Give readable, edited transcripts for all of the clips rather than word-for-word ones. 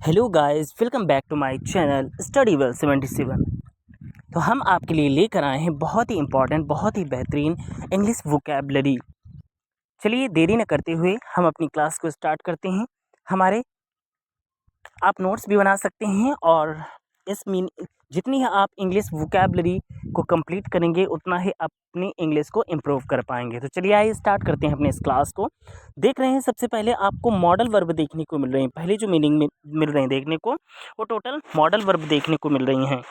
Hello guys, welcome back to my channel study well 77। तो हम आपके लिए लेकर आए हैं बहुत ही इम्पॉर्टेंट, बहुत ही बेहतरीन इंग्लिश वोकैबलरी। चलिए देरी न करते हुए हम अपनी क्लास को स्टार्ट करते हैं। हमारे आप नोट्स भी बना सकते हैं और जितनी आप इंग्लिश वोकैबलरी को कंप्लीट करेंगे उतना ही अपनी इंग्लिश को इम्प्रूव कर पाएंगे। तो चलिए आइए स्टार्ट करते हैं अपने इस क्लास को। देख रहे हैं सबसे पहले आपको मॉडल वर्ब देखने को मिल रहे हैं। पहले जो मीनिंग में मिल रहे हैं देखने को, वो टोटल मॉडल वर्ब देखने को मिल रही हैं।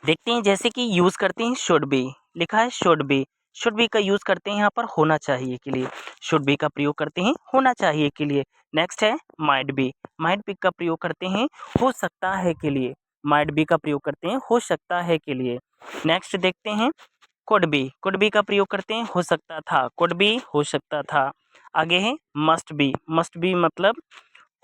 देखते हैं, जैसे कि यूज़ करते हैं शुड बी, लिखा है शुड बी। शुड बी का यूज़ करते हैं यहाँ पर होना चाहिए के लिए। शुड बी का प्रयोग करते हैं होना चाहिए के लिए। नेक्स्ट है माइट बी। माइट बी का प्रयोग करते हैं हो सकता है के लिए। माइट बी का प्रयोग करते हैं हो सकता है के लिए। नेक्स्ट देखते हैं कुड बी। कुड बी का प्रयोग करते हैं हो सकता था। कुड बी हो सकता था। आगे है मस्ट बी। मस्ट बी मतलब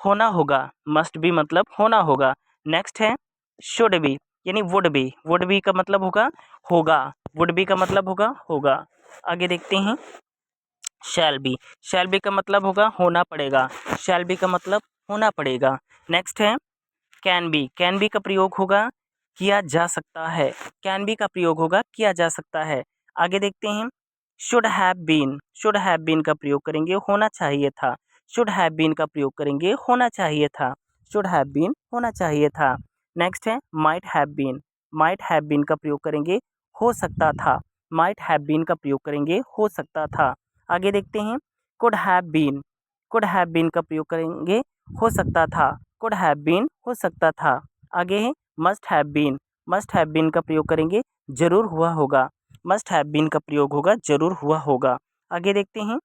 होना होगा। मस्ट बी मतलब होना होगा। नेक्स्ट है शुड बी यानी वुड बी। वुड बी का मतलब होगा होगा। वुड बी का मतलब होगा होगा। आगे देखते हैं शैल बी। शैल बी का मतलब होगा होना पड़ेगा। शैल बी का मतलब होना पड़ेगा। नेक्स्ट है कैन बी। कैन बी का प्रयोग होगा किया जा सकता है। कैन बी का प्रयोग होगा किया जा सकता है। आगे देखते हैं should have been. Should have been का प्रयोग करेंगे होना चाहिए था। शुड हैव बीन का प्रयोग करेंगे होना चाहिए था। शुड हैव बीन होना चाहिए था। नेक्स्ट है might have been. Might have been का प्रयोग करेंगे हो सकता था। माइट हैव बीन का प्रयोग करेंगे हो सकता था। आगे देखते हैं could have been. Could have been का प्रयोग करेंगे हो सकता था। कुड हैव बीन हो सकता था। आगे है must have been. Must have been का प्रयोग करेंगे जरूर हुआ होगा। मस्ट हैव बीन का प्रयोग होगा जरूर हुआ होगा। आगे देखते हैं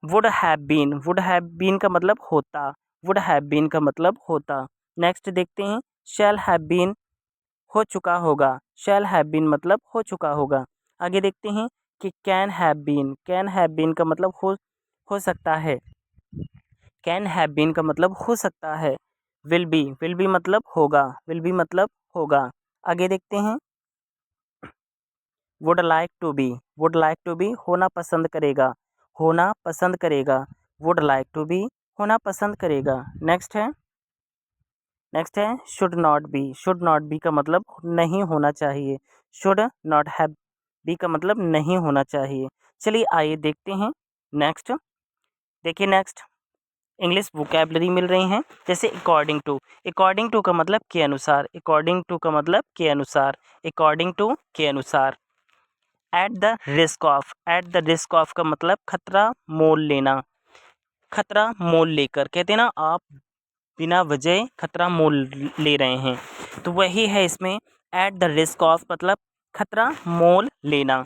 would have been. Would have been का मतलब होता। वुड हैव बीन का मतलब होता। नेक्स्ट देखते हैं शैल हैव बीन हो चुका होगा। शैल हैव बीन मतलब हो चुका होगा। आगे देखते हैं कि can have been. Can have been का मतलब हो सकता है। कैन हैव बीन का मतलब हो सकता है। Will be. विल बी मतलब होगा। विल बी मतलब होगा। आगे देखते हैं would like to be. Would like to be होना पसंद करेगा। होना पसंद करेगा। वुड लाइक टू बी होना पसंद करेगा। नेक्स्ट है should not be. Should not be का मतलब नहीं होना चाहिए। शुड नॉट हैव बी का मतलब नहीं होना चाहिए। चलिए आइए देखते हैं नेक्स्ट। देखिए नेक्स्ट इंग्लिश वोकैबलरी मिल रही हैं, जैसे अकॉर्डिंग टू। अकॉर्डिंग टू का मतलब के अनुसार। अकॉर्डिंग टू का मतलब के अनुसार। अकॉर्डिंग टू के अनुसार। At the risk of. At the risk of का मतलब खतरा मोल लेना। खतरा मोल लेकर, कहते हैं ना आप बिना वजह खतरा मोल ले रहे हैं, तो वही है इसमें एट द रिस्क ऑफ मतलब खतरा मोल लेना।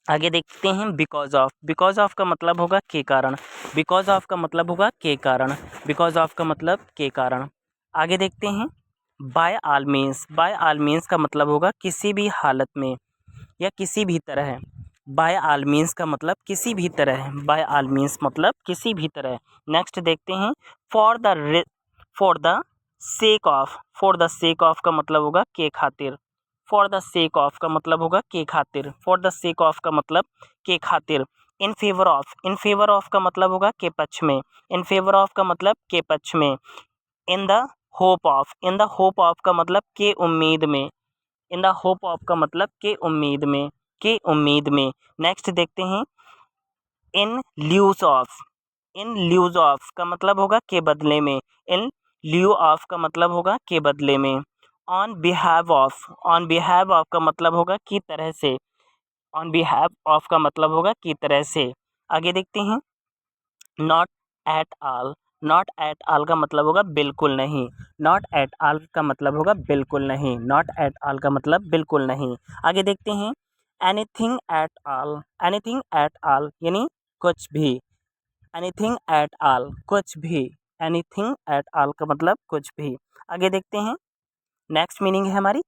आगे देखते हैं बिकॉज ऑफ। बिकॉज ऑफ का मतलब होगा के कारण। बिकॉज ऑफ का मतलब होगा के कारण। बिकॉज ऑफ का मतलब के कारण। आगे देखते हैं by all means. By all means का मतलब होगा किसी भी हालत में या किसी भी तरह। बाय ऑल मीन्स का मतलब किसी भी तरह। बाय ऑल मीन्स मतलब किसी भी तरह। नेक्स्ट देखते हैं for the sake of. For the sake of का मतलब होगा के खातिर। फॉर द सेक ऑफ का मतलब होगा के खातिर। फॉर द सेक ऑफ का मतलब के खातिर। In favour of. In favour of का मतलब होगा के पक्ष में। इन फेवर ऑफ का मतलब के पक्ष में। In the hope of. In the hope of का मतलब के उम्मीद में। इन द होप ऑफ का मतलब के उम्मीद में। के उम्मीद में। नेक्स्ट देखते हैं इन ल्यूज ऑफ। इन ल्यूज ऑफ का मतलब होगा के बदले में। इन ल्यू ऑफ का मतलब होगा के बदले में। ऑन बिहाव ऑफ। ऑन बिहाव ऑफ का मतलब होगा की तरह से। ऑन बिहाव ऑफ का मतलब होगा की तरह से। आगे देखते हैं not at all. Not at all का मतलब होगा बिल्कुल नहीं। नॉट एट ऑल का मतलब होगा बिल्कुल नहीं। नॉट एट ऑल का मतलब बिल्कुल नहीं। आगे देखते हैं anything at all. Anything at all यानी कुछ भी। एनीथिंग एट ऑल कुछ भी। एनीथिंग एट ऑल का मतलब कुछ भी। आगे देखते हैं नेक्स्ट मीनिंग है हमारी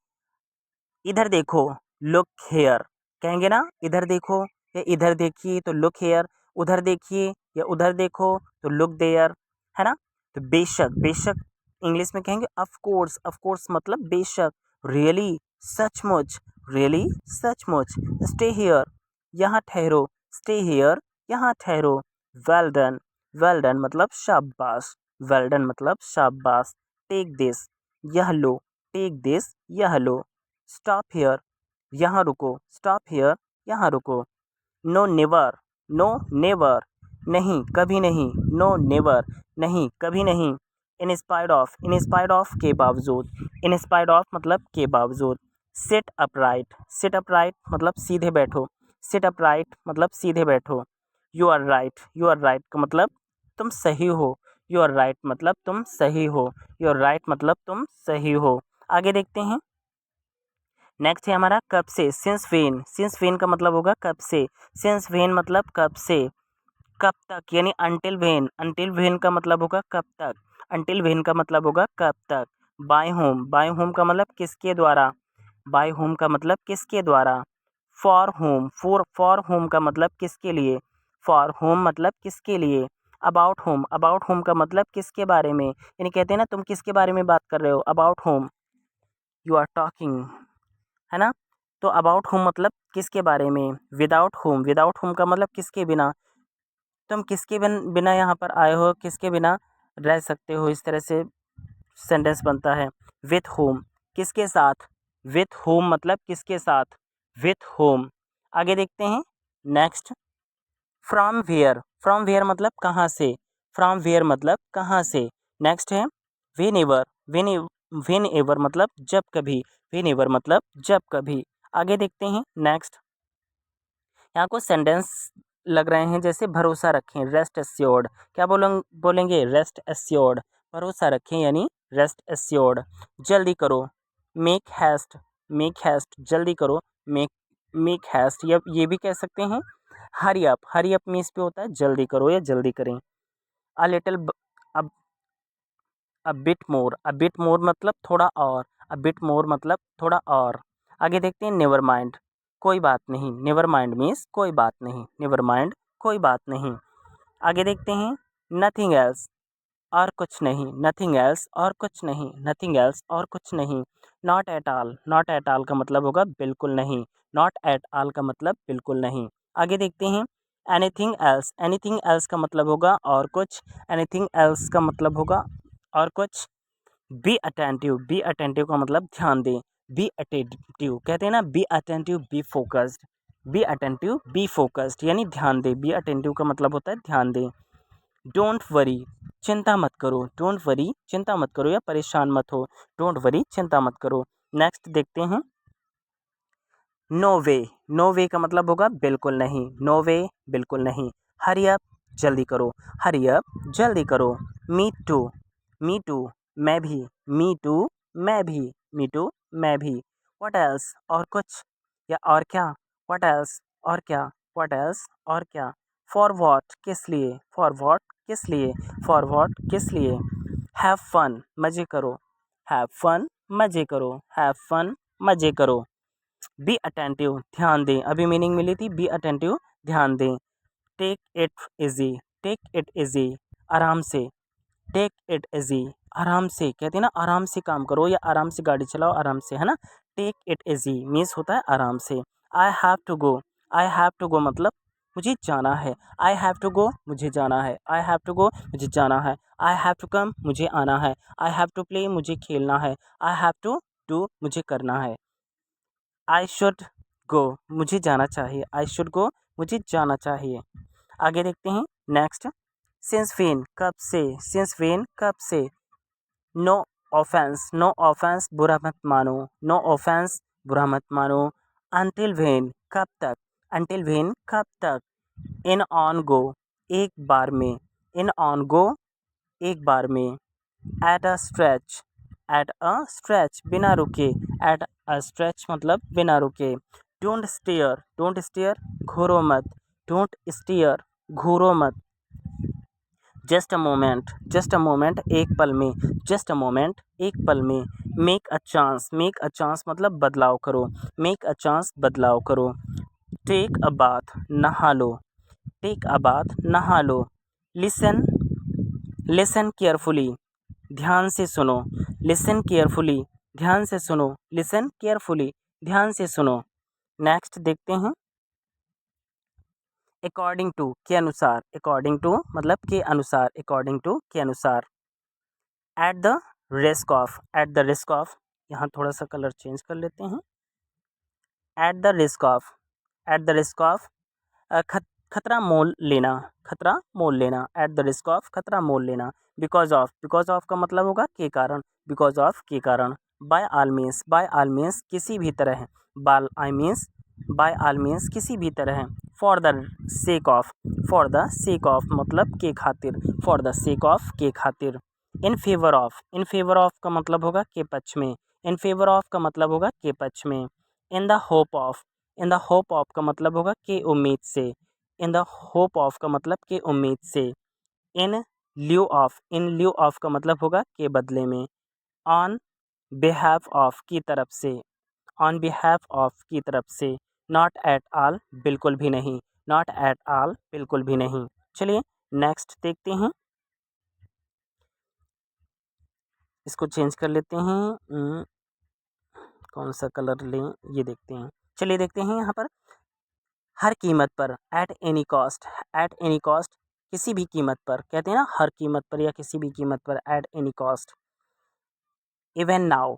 इधर देखो, लुक हेयर। कहेंगे ना इधर देखो या इधर देखिए तो लुक हेयर। उधर देखिए या उधर देखो तो लुक देयर, है ना। तो बेशक। बेशक इंग्लिश में कहेंगे ऑफ कोर्स। ऑफ कोर्स मतलब बेशक। रियली सचमुच। रियली सचमुच। स्टे हियर यहाँ ठहरो। स्टे हियर यहाँ ठहरो। Well done. वेल डन मतलब शाबाश। वेल डन मतलब शाबाश। टेक दिस, यह लो, टेक दिस, यह लो। स्टॉप हियर, यहाँ रुको, स्टॉप हियर, यहाँ रुको। नो नेवर, नो नेवर, नहीं कभी नहीं, नो नेवर, नहीं कभी नहीं। इन स्पाइट ऑफ के बावजूद, इन स्पाइट ऑफ मतलब के बावजूद। सिट अपराइट, सिट अपराइट मतलब सीधे बैठो, सिट अपराइट मतलब सीधे बैठो। You are right, you are right का मतलब तुम सही हो, यू आर राइट मतलब तुम सही हो, यू आर राइट मतलब तुम सही हो। आगे देखते हैं। नेक्स्ट है हमारा कब से, सिंस वेन, सिंस वेन का मतलब होगा कब से, सिंस वेन मतलब कब से, कब तक यानी अंटिल वेन, अंटिल वेन का मतलब होगा कब तक, अंटिल वेन का मतलब होगा कब तक। बाय होम, बाय होम का मतलब किसके द्वारा, बाय होम का मतलब किसके द्वारा। फॉर होम, फॉर होम का मतलब किसके लिए, फॉर होम मतलब किसके लिए। अबाउट होम, अबाउट होम का मतलब किसके बारे में, यानी कहते हैं ना तुम किसके बारे में बात कर रहे हो, about home you are talking, है ना। तो अबाउट होम मतलब किसके बारे में। विदाउट होम, विदाउट होम का मतलब किसके बिना, तुम किसके बिना यहाँ पर आए हो, किसके बिना रह सकते हो, इस तरह से सेंटेंस बनता है। विथ होम, किसके साथ, विथ होम मतलब किसके साथ, विथ होम। आगे देखते हैं। Next, from where, from where मतलब कहाँ से, फ्रॉम वेयर मतलब कहाँ से। नेक्स्ट है वेन एवर, वेन एवर मतलब जब कभी, वेन एवर मतलब जब कभी। आगे देखते हैं। नेक्स्ट, यहाँ को सेंटेंस लग रहे हैं जैसे भरोसा रखें, रेस्ट एस्योर्ड, क्या बोलेंगे रेस्ट एस्योर्ड, भरोसा रखें यानी रेस्ट एस्योर्ड। जल्दी करो, मेक हैस्ट, मेक हैस्ट जल्दी करो, मेक मेक हैस्ट, ये भी कह सकते हैं। हरी अप मीन्स पे होता है जल्दी करो या जल्दी करें। अ लिटिल, अब अ बिट मोर मतलब थोड़ा और, अ बिट मोर मतलब थोड़ा और। आगे देखते हैं। नेवर माइंड, कोई बात नहीं, नेवर माइंड मीन्स कोई बात नहीं, नेवर माइंड कोई बात नहीं। आगे देखते हैं। नथिंग एल्स, और कुछ नहीं, नथिंग एल्स और कुछ नहीं, नथिंग एल्स और कुछ नहीं। Not at all, not at all का मतलब होगा बिल्कुल नहीं, नॉट एट ऑल का मतलब बिल्कुल नहीं। आगे देखते हैं। एनीथिंग एल्स, एनीथिंग एल्स का मतलब होगा और कुछ, एनीथिंग एल्स का मतलब होगा और कुछ। बी अटेंटिव, बी अटेंटिव का मतलब ध्यान दें, बी अटेंटिव कहते हैं ना, be attentive be focused, be attentive be focused यानी ध्यान दें, बी अटेंटिव का मतलब होता है ध्यान दें। डोंट वरी, चिंता मत करो, डोंट वरी चिंता मत करो या परेशान मत हो, डोंट वरी चिंता मत करो। नेक्स्ट देखते हैं। नो वे, नो वे का मतलब होगा बिल्कुल नहीं, नो वे बिल्कुल नहीं। हरी अप, जल्दी करो, हरी अप जल्दी करो। मी टू, मी टू मैं भी, मी टू मैं भी, मी टू मैं भी। व्हाट एल्स और कुछ या और क्या, व्हाट एल्स और क्या, व्हाट एल्स और क्या। फॉर व्हाट किस लिए, फॉर व्हाट किस लिए, फॉर व्हाट किस लिए। हैव फन मज़े करो, हैव फन मज़े करो, हैव फन मज़े करो। बी अटेंटिव ध्यान दें, अभी मीनिंग मिली थी बी अटेंटिव ध्यान दें। Take it easy, take it easy आराम से, टेक इट इजी आराम से कहते हैं ना, आराम से काम करो या आराम से गाड़ी चलाओ, आराम से, है ना। टेक इट इजी मीन्स होता है आराम से। I have to go, I have to go मतलब मुझे जाना है, आई हैव टू गो मुझे जाना है, आई हैव टू गो मुझे जाना है। आई हैव टू कम मुझे आना है, आई हैव टू प्ले मुझे खेलना है, आई हैव टू डू मुझे करना है। आई शुड गो मुझे जाना चाहिए, आई शुड गो मुझे जाना चाहिए। आगे देखते हैं। नेक्स्ट, सिंस वेन कब से, सिंस वेन कब से। नो ऑफेंस, नो ऑफेंस बुरा मत मानो, नो ऑफेंस बुरा मत मानो। अनटिल वेन कब तक, अनटिल वेन कब तक। इन ऑन गो एक बार में, इन ऑन गो एक बार में। At a stretch, at a stretch बिना रुके, एट अ स्ट्रेच मतलब बिना रुके। डोंट स्टेयर, डोंट स्टेयर घूरो मत, डोंट स्टेयर घूरो मत। Just a moment, just a moment एक पल में, जस्ट अ मोमेंट एक पल में। Make a chance, make a chance मतलब बदलाव करो, मेक अ चांस बदलाव करो। टेक अ बाथ नहा लो, टेक अ बाथ नहा लो। लिसन, लिसन केयरफुली ध्यान से सुनो, लिसन केयरफुली ध्यान से सुनो, लिसन केयरफुली ध्यान से सुनो। नेक्स्ट देखते हैं। अकॉर्डिंग टू के अनुसार, अकॉर्डिंग टू मतलब के अनुसार, अकॉर्डिंग टू के अनुसार। At the risk of, at the risk of, यहाँ थोड़ा सा कलर चेंज कर लेते हैं। At the risk of, at the risk of खतरा मोल लेना, खतरा मोल लेना, एट द रिस्क ऑफ खतरा मोल लेना। बिकॉज ऑफ का मतलब होगा के कारण, बिकॉज ऑफ के कारण। बाय आल मीन्स किसी भी तरह, बाल I means by all means किसी भी तरह। For the sake of, for the sake of मतलब के खातिर, फॉर द सेक ऑफ के खातिर। इन फेवर ऑफ का मतलब होगा के पक्ष में, इन फेवर ऑफ का मतलब होगा के पक्ष में। In the hope of, in the hope of का मतलब होगा के उम्मीद से, इन द होप ऑफ का मतलब के उम्मीद से। इन lieu of, in lieu of का मतलब होगा के बदले में। ऑन बिहाफ ऑफ की तरफ से, ऑन बिहाफ ऑफ की तरफ से। नॉट एट ऑल बिल्कुल भी नहीं, नॉट एट ऑल बिल्कुल भी नहीं। चलिए नेक्स्ट देखते हैं, इसको चेंज कर लेते हैं। कौन सा कलर लें ये देखते हैं। चलिए देखते हैं यहाँ पर, हर कीमत पर, at any cost, at any cost किसी भी कीमत पर, कहते हैं ना हर कीमत पर या किसी भी कीमत पर, at any cost. Even now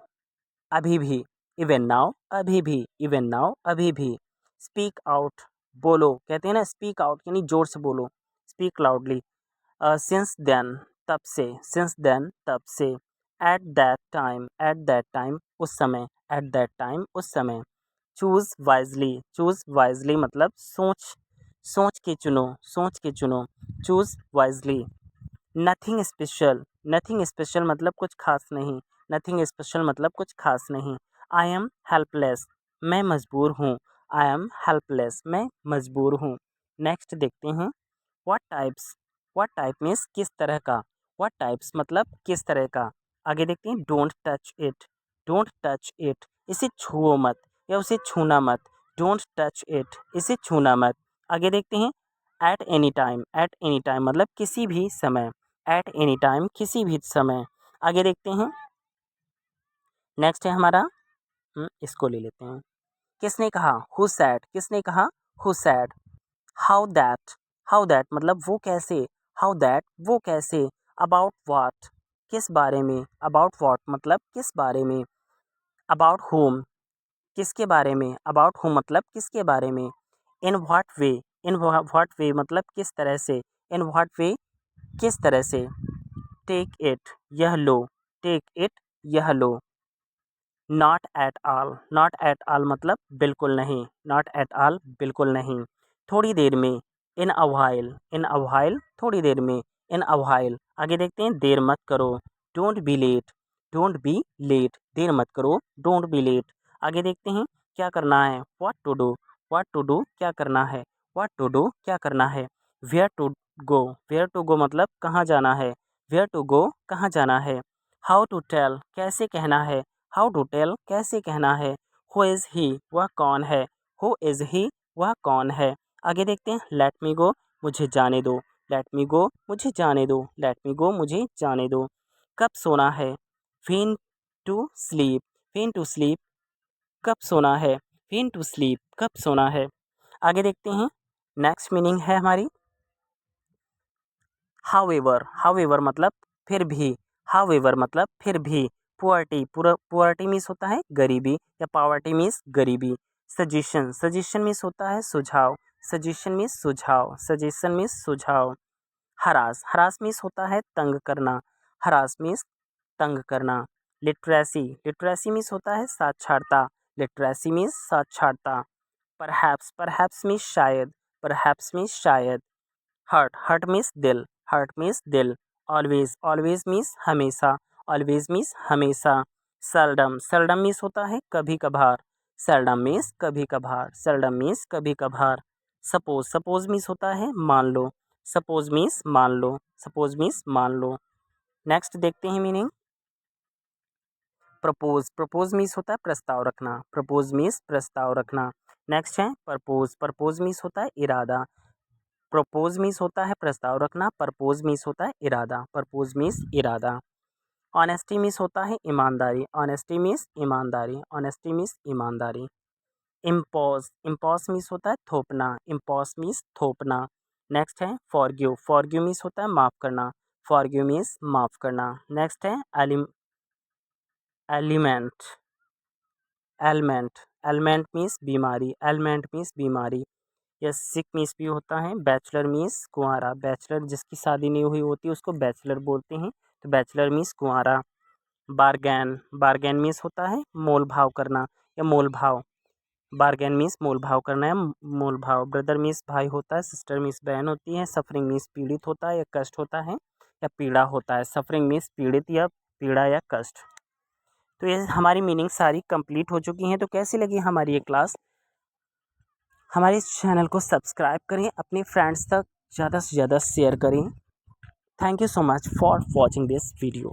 अभी भी, इवन नाउ अभी भी, इवन नाउ अभी भी। स्पीक आउट बोलो, कहते हैं ना स्पीक आउट यानी जोर से बोलो, स्पीक लाउडली। सिंस देन तब से, सिंस देन तब से। At that time, at that time उस समय, एट दैट टाइम उस समय। चूज़ वाइजली मतलब सोच के चुनो, सोच के चुनो। Choose wisely. Nothing special, nothing special मतलब कुछ खास नहीं, नथिंग स्पेशल मतलब कुछ खास नहीं। आई एम हेल्पलेस, मैं मजबूर हूँ, आई एम हेल्पलेस मैं मजबूर हूँ। नेक्स्ट देखते हैं, what types, what type means किस तरह का, व्हाट टाइप्स मतलब किस तरह का। आगे देखते हैं, don't touch it, don't touch it इसे छुओ मत या उसे छूना मत, डोंट टच इट इसे छूना मत। आगे देखते हैं, at any time, at any time मतलब किसी भी समय, एट एनी टाइम किसी भी समय। आगे देखते हैं, नेक्स्ट है हमारा, इसको ले लेते हैं। किसने कहा, हु सैड, किसने कहा, who said. How that, how that मतलब वो कैसे, हाउ दैट वो कैसे। अबाउट व्हाट किस बारे में, अबाउट व्हाट मतलब किस बारे में। अबाउट होम किसके बारे में, अबाउट होम मतलब किसके बारे में। In what way, in what way मतलब किस तरह से, इन व्हाट वे किस तरह से। टेक इट यह लो, टेक इट यह लो। Not at all, not at all मतलब बिल्कुल नहीं, नॉट एट ऑल बिल्कुल नहीं। थोड़ी देर में, इन a while, in a while थोड़ी देर में, इन अ व्हाइल। आगे देखते हैं, देर मत करो, don't be late, don't be late देर मत करो, डोंट बी लेट। आगे देखते हैं, क्या करना है, what to do, what to do क्या करना है, व्हाट टू डू क्या करना है। Where to go, where to go मतलब कहाँ जाना है, वेयर टू गो कहाँ जाना है। हाउ टू टेल कैसे कहना है, हाउ टू टेल कैसे कहना है। हु इज़ ही वह कौन है, हु इज़ ही वह कौन है। आगे देखते हैं, लेट मी गो मुझे जाने दो, लेट मी गो मुझे जाने दो, लेट मी गो मुझे जाने दो। कब सोना है, when to sleep, when to sleep कब सोना है, व्हेन टू स्लीप कब सोना है। आगे देखते हैं, नेक्स्ट मीनिंग है हमारी, हाउएवर, हाउएवर मतलब फिर भी, हाउएवर मतलब फिर भी। पुअर्टी, पुअर्टी मीन्स होता है गरीबी या पावर्टी मीन्स गरीबी। सजेशन, सजेशन मीन्स होता है सुझाव, सजेशन मीन्स सुझाव, सजेशन मीन्स सुझाव। हरास, हरास मीन्स होता है तंग करना, हरास मीन्स तंग करना। लिटरेसी, लिटरेसी मीन्स होता है साक्षरता, लिटरेसी मीन्स साक्षरता। परहैप्स, परहैप्स मीन्स शायद, परहैप्स मीन्स शायद। हर्ट, हर्ट मीन्स दिल, हर्ट मीन्स दिल। ऑलवेज, ऑलवेज मीन्स हमेशा, ऑलवेज मीन्स हमेशा। सेल्डम, सेल्डम मीन्स होता है कभी कभार, सेल्डम मीन्स कभी कभार, सेल्डम मीन्स कभी कभार। सपोज, सपोज मीन्स होता है मान लो, सपोज मीन्स मान लो, सपोज मीन्स मान लो। नेक्स्ट देखते हैं मीनिंग, प्रपोज, प्रपोज मीन्स होता है प्रस्ताव रखना, प्रपोज मीन्स प्रस्ताव रखना। नेक्स्ट है परपोज, परपोज मीन्स होता है इरादा, प्रपोज मीन्स होता है प्रस्ताव रखना, परपोज मीन्स होता है इरादा, परपोज मीन्स इरादा। ऑनेस्टी मीन्स होता है ईमानदारी, ऑनेस्टी मीन्स ईमानदारी, ऑनेस्टी मीन्स ईमानदारी। इम्पोज, इम्पोज मीन्स होता है थोपना, इम्पोज मीन्स थोपना। नेक्स्ट है फॉरगिव, फॉरगिव मीन्स होता है माफ़ करना, फॉरगिव मीन्स माफ़ करना। नेक्स्ट है एलिमेंट, एलमेंट मीन्स बीमारी, एलमेंट मीन्स बीमारी। यस, सिक मीन्स भी होता है। बैचलर मीन्स कुंवारा, बैचलर जिसकी शादी नहीं हुई होती है उसको बैचलर बोलते हैं, तो बैचलर मीन्स कुंवारा। बारगैन, बारगैन मीन्स होता है मोल भाव करना या मोल भाव, बारगैन मीन्स मोल भाव करना है, मोल भाव। ब्रदर मीन्स भाई होता है, सिस्टर मीन्स बहन होती है। सफरिंग मीन्स पीड़ित होता है या कष्ट होता है या पीड़ा होता है। सफरिंग मीन्स पीड़ित या पीड़ा या कष्ट। तो ये हमारी मीनिंग सारी कंप्लीट हो चुकी हैं। तो कैसी लगी हमारी ये क्लास? हमारे इस चैनल को सब्सक्राइब करें, अपने फ्रेंड्स तक ज़्यादा से ज़्यादा शेयर करें। Thank you so much for watching this video.